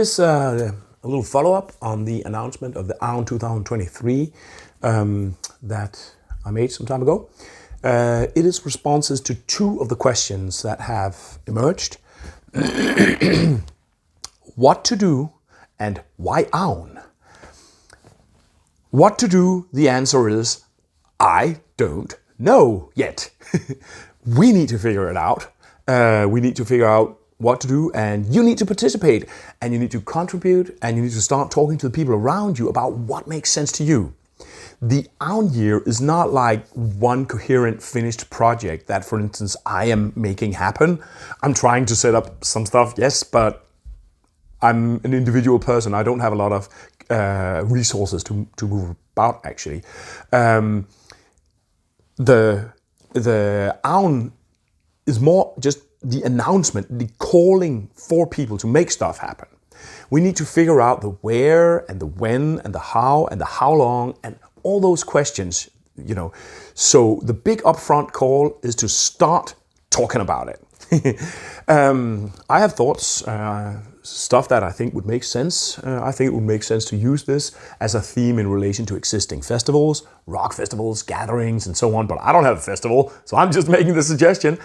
Here's a little follow-up on the announcement of the Aun 2023 that I made some time ago. It is responses to two of the questions that have emerged. What to do and why Aun? What to do, the answer is, I don't know yet. We need to figure it out. We need to figure out what to do, and you need to participate, and you need to contribute, and you need to start talking to the people around you about what makes sense to you. The Aun year is not like one coherent finished project that, for instance, I am making happen. I'm trying to set up some stuff, yes, but I'm an individual person. I don't have a lot of resources to move about, actually. The Aun is more just the announcement, the calling for people to make stuff happen. We need to figure out the where and the when and the how and the how long and all those questions, you know. So the big upfront call is to start talking about it. I have thoughts, stuff that I think would make sense. I think it would make sense to use this as a theme in relation to existing festivals, rock festivals, gatherings, and so on. But I don't have a festival, so I'm just making the suggestion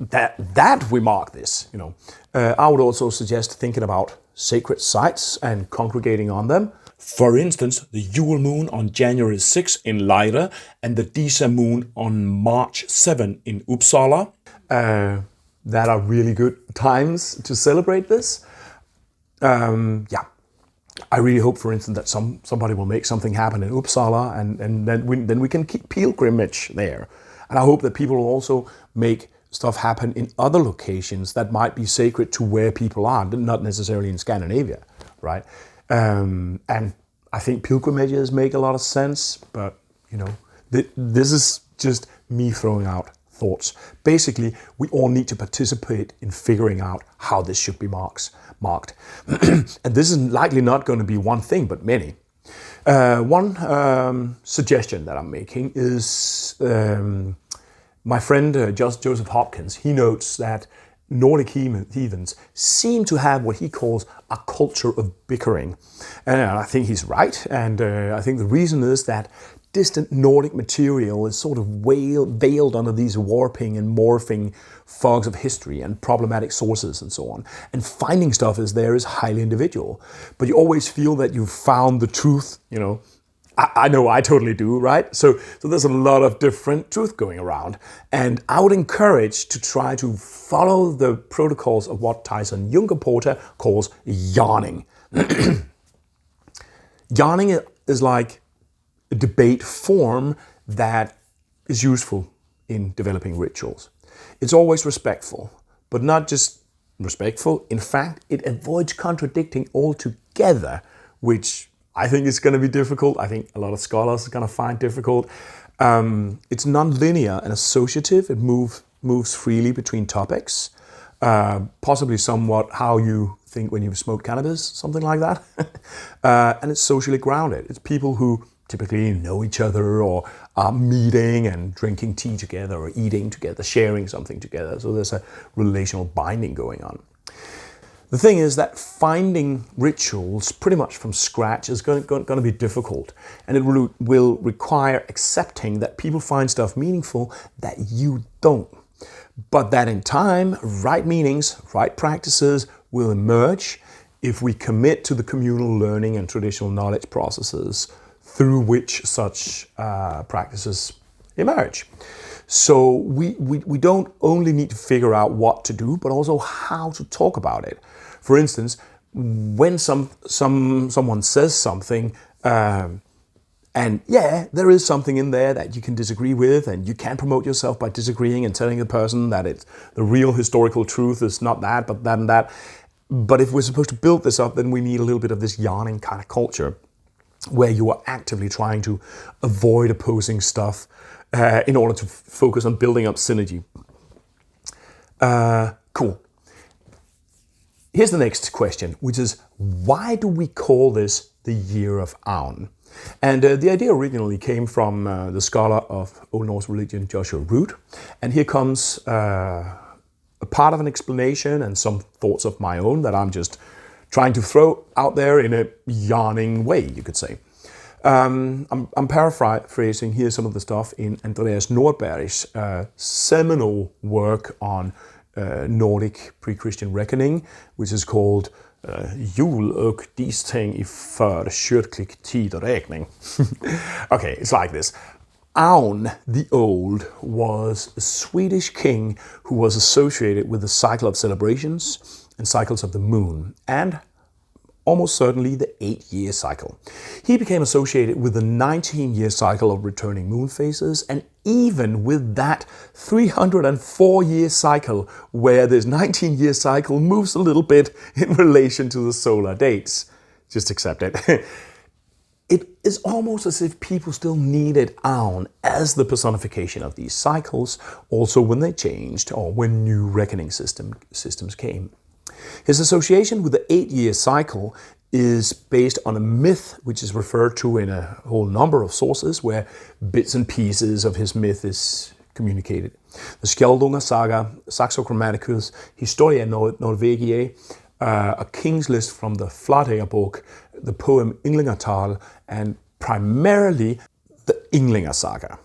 that we mark this. You know, I would also suggest thinking about sacred sites and congregating on them. For instance, the Yule moon on January 6 in Lejre and the Disa moon on March 7 in Uppsala. That are really good times to celebrate this. I really hope, for instance, that somebody will make something happen in Uppsala, and then we can keep pilgrimage there. And I hope that people will also make stuff happen in other locations that might be sacred to where people are, not necessarily in Scandinavia, right? And I think pilgrimages make a lot of sense, but you know, this is just me throwing out thoughts. Basically, we all need to participate in figuring out how this should be marked. And this is likely not going to be one thing, but many. One suggestion that I'm making is my friend Joseph Hopkins. He notes that Nordic heathens seem to have what he calls a culture of bickering. And I think he's right. And I think the reason is that distant Nordic material is sort of veiled under these warping and morphing fogs of history and problematic sources and so on. And finding stuff is highly individual. But you always feel that you've found the truth, you know. I know I totally do, right? So there's a lot of different truth going around. And I would encourage to try to follow the protocols of what Tyson Junkerporter calls yarning. Yarning is like a debate form that is useful in developing rituals. It's always respectful, but not just respectful. In fact, it avoids contradicting altogether, which I think is going to be difficult. I think a lot of scholars are going to find difficult. It's non-linear and associative. It moves freely between topics, possibly somewhat how you think when you smoke cannabis, something like that. And it's socially grounded. It's people who typically know each other or are meeting and drinking tea together or eating together, sharing something together. So there's a relational binding going on. The thing is that finding rituals pretty much from scratch is going to be difficult. And it will require accepting that people find stuff meaningful that you don't. But that in time, right meanings, right practices will emerge if we commit to the communal learning and traditional knowledge processes through which such practices emerge. So we don't only need to figure out what to do, but also how to talk about it. For instance, when someone says something, and yeah, there is something in there that you can disagree with, and you can promote yourself by disagreeing and telling the person that the real historical truth is not that, but that and that. But if we're supposed to build this up, then we need a little bit of this yarning kind of culture, where you are actively trying to avoid opposing stuff in order to focus on building up synergy. Cool. Here's the next question, which is, why do we call this the Year of Aun? And the idea originally came from the scholar of Old Norse religion, Joshua Root. And here comes a part of an explanation and some thoughts of my own that I'm just trying to throw out there in a yarning way, you could say. I'm paraphrasing here some of the stuff in Andreas Nordberg's seminal work on Nordic pre-Christian reckoning, which is called Jul og dis ting i førkirkelig tideräkning. Okay, it's like this. Aun the Old was a Swedish king who was associated with the cycle of celebrations and cycles of the moon, and almost certainly the 8-year cycle. He became associated with the 19-year cycle of returning moon phases, and even with that 304-year cycle, where this 19-year cycle moves a little bit in relation to the solar dates. Just accept it. It is almost as if people still needed Aun as the personification of these cycles, also when they changed or when new reckoning systems came. His association with the 8-year cycle is based on a myth which is referred to in a whole number of sources where bits and pieces of his myth is communicated. The Skjaldunga Saga, Saxo Grammaticus, Historia Norvegiae, a king's list from the Flateyjarbók, the poem Ynglingatal, and primarily the Ynglinga Saga.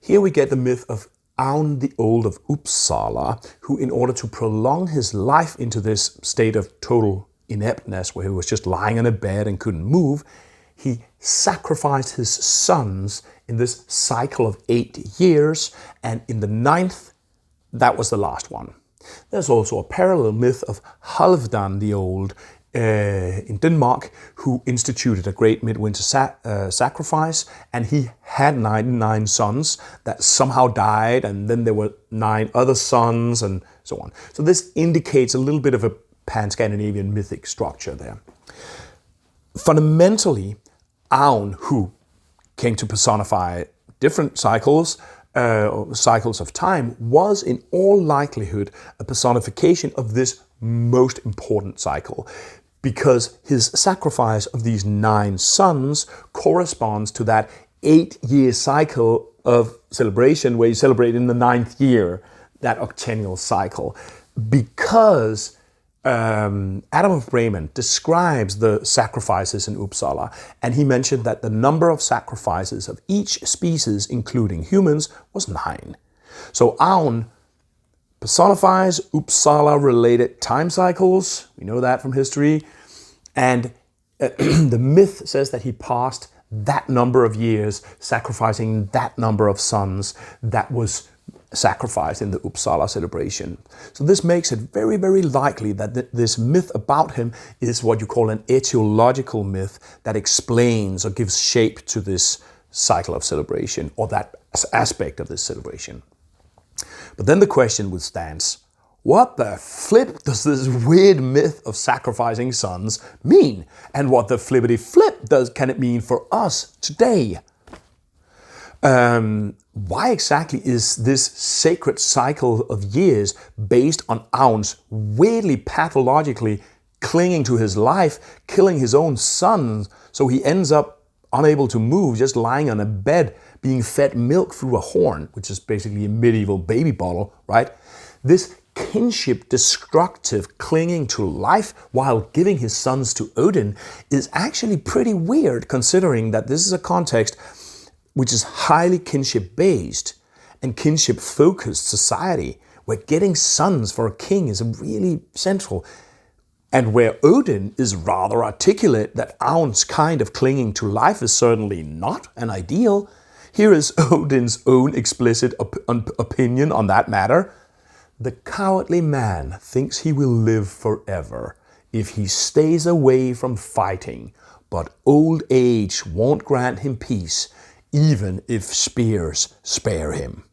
Here we get the myth of Aun the Old of Uppsala, who in order to prolong his life into this state of total ineptness, where he was just lying in a bed and couldn't move, he sacrificed his sons in this cycle of 8 years, and in the 9th, that was the last one. There's also a parallel myth of Halvdan the Old in Denmark, who instituted a great midwinter sacrifice, and he had 99 sons that somehow died, and then there were 9 other sons, and so on. So this indicates a little bit of a pan-Scandinavian mythic structure there. Fundamentally, Aun, who came to personify different cycles of time, was in all likelihood a personification of this most important cycle, because his sacrifice of these 9 sons corresponds to that 8-year cycle of celebration where you celebrate in the 9th year, that octennial cycle. Because Adam of Bremen describes the sacrifices in Uppsala, and he mentioned that the number of sacrifices of each species, including humans, was 9. So Aun personifies Uppsala-related time cycles. We know that from history. And the myth says that he passed that number of years sacrificing that number of sons that was sacrificed in the Uppsala celebration. So this makes it very, very likely that this myth about him is what you call an etiological myth that explains or gives shape to this cycle of celebration, or that aspect of this celebration. But then the question withstands, what the flip does this weird myth of sacrificing sons mean? And what the flippity flip can it mean for us today? Why exactly is this sacred cycle of years based on Aun's weirdly pathologically clinging to his life, killing his own sons, so he ends up unable to move, just lying on a bed, being fed milk through a horn, which is basically a medieval baby bottle, right? This kinship destructive clinging to life while giving his sons to Odin is actually pretty weird, considering that this is a context which is highly kinship based and kinship focused society, where getting sons for a king is really central, and where Odin is rather articulate that Aun's kind of clinging to life is certainly not an ideal. Here is Odin's own explicit opinion on that matter. The cowardly man thinks he will live forever if he stays away from fighting, but old age won't grant him peace, even if spears spare him.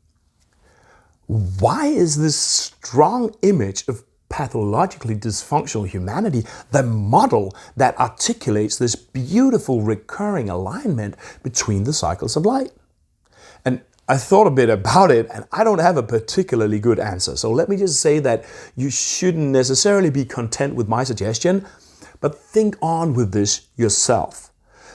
Why is this strong image of pathologically dysfunctional humanity the model that articulates this beautiful recurring alignment between the cycles of light? And I thought a bit about it, and I don't have a particularly good answer. So let me just say that you shouldn't necessarily be content with my suggestion, but think on with this yourself.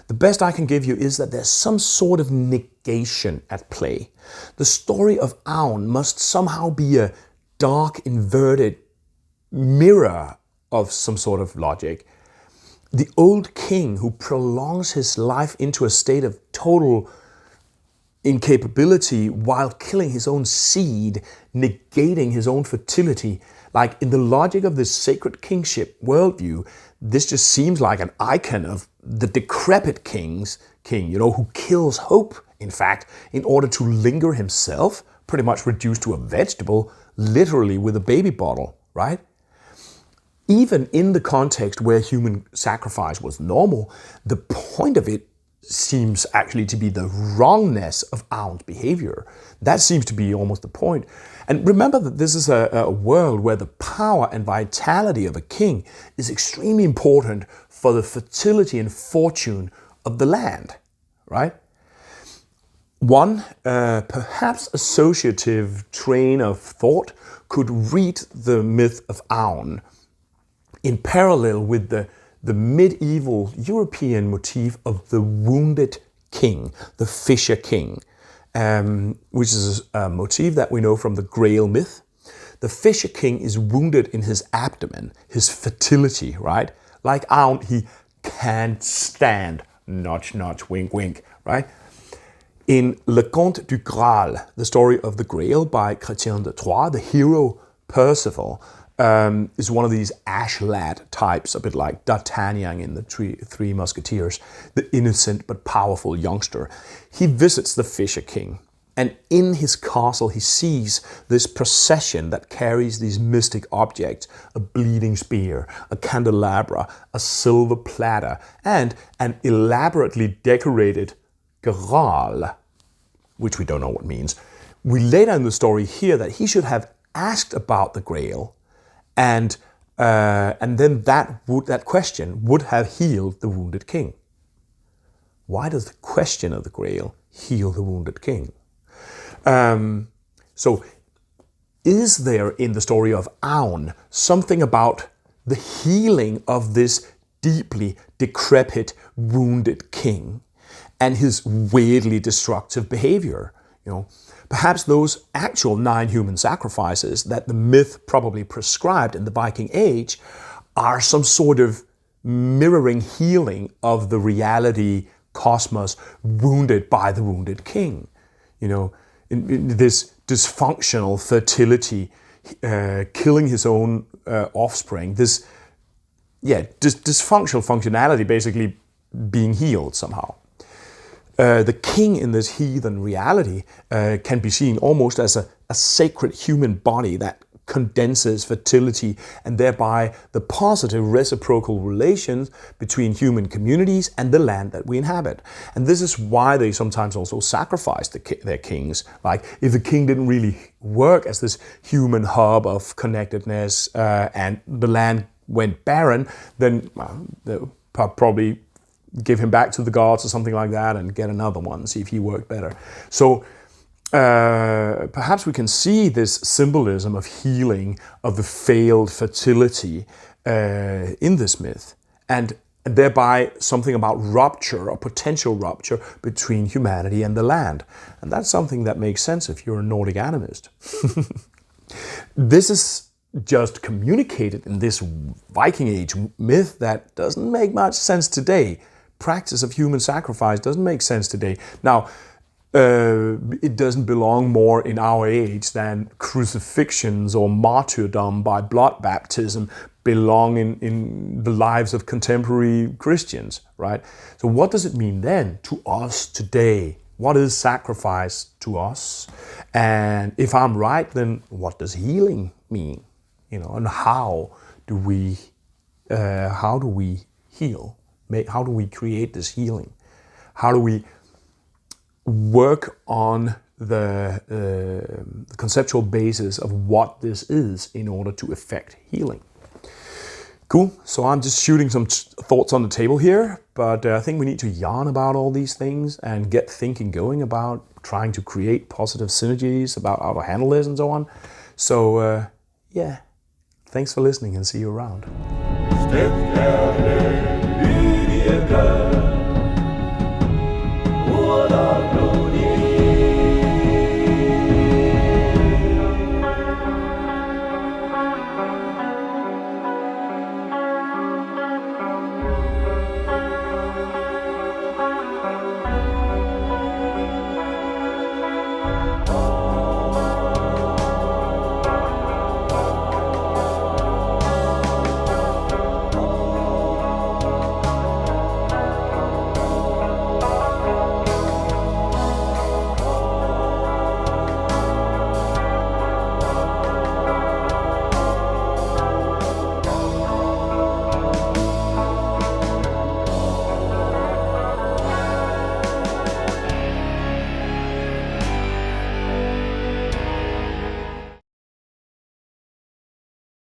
The best I can give you is that there's some sort of negation at play. The story of Aun must somehow be a dark, inverted mirror of some sort of logic. The old king who prolongs his life into a state of total incapability while killing his own seed, negating his own fertility. Like in the logic of this sacred kingship worldview, this just seems like an icon of the decrepit king, who kills hope, in fact, in order to linger himself, pretty much reduced to a vegetable, literally with a baby bottle, right? Even in the context where human sacrifice was normal, the point of it seems actually to be the wrongness of Aun's behavior. That seems to be almost the point. And remember that this is a world where the power and vitality of a king is extremely important for the fertility and fortune of the land, right? One perhaps associative train of thought could read the myth of Aun in parallel with the medieval European motif of the wounded king, the fisher king, which is a motif that we know from the Grail myth. The fisher king is wounded in his abdomen, his fertility, right? Like Aun, he can't stand, notch, notch, wink, wink, right? In Le Conte du Graal, the story of the Grail by Chrétien de Troyes, the hero Percival is one of these ash lad types, a bit like D'Artagnan in the Three Musketeers, the innocent but powerful youngster. He visits the Fisher King, and in his castle he sees this procession that carries these mystic objects, a bleeding spear, a candelabra, a silver platter, and an elaborately decorated Graal, which we don't know what means. We later in the story hear that he should have asked about the Grail, and then that question would have healed the wounded king. Why does the question of the Grail heal the wounded king? So is there in the story of Aun something about the healing of this deeply decrepit, wounded king and his weirdly destructive behavior? Perhaps those actual 9 human sacrifices that the myth probably prescribed in the Viking Age are some sort of mirroring healing of the reality cosmos wounded by the wounded king. In this dysfunctional fertility, killing his own offspring, this dysfunctional functionality basically being healed somehow. The king in this heathen reality can be seen almost as a sacred human body that condenses fertility and thereby the positive reciprocal relations between human communities and the land that we inhabit. And this is why they sometimes also sacrifice their kings. Like if the king didn't really work as this human hub of connectedness and the land went barren, then they'll probably give him back to the gods or something like that and get another one, see if he worked better. So perhaps we can see this symbolism of healing of the failed fertility in this myth, and thereby something about rupture or potential rupture between humanity and the land. And that's something that makes sense if you're a Nordic animist. This is just communicated in this Viking Age myth that doesn't make much sense today. Practice of human sacrifice doesn't make sense today. Now, it doesn't belong more in our age than crucifixions or martyrdom by blood baptism belong in the lives of contemporary Christians, right? So what does it mean then to us today? What is sacrifice to us? And if I'm right, then what does healing mean? And how do we heal? How do we create this healing? How do we work on the conceptual basis of what this is in order to effect healing? Cool. So I'm just shooting some thoughts on the table here, but I think we need to yarn about all these things and get thinking going about trying to create positive synergies about how to handle this and so on. So thanks for listening and see you around.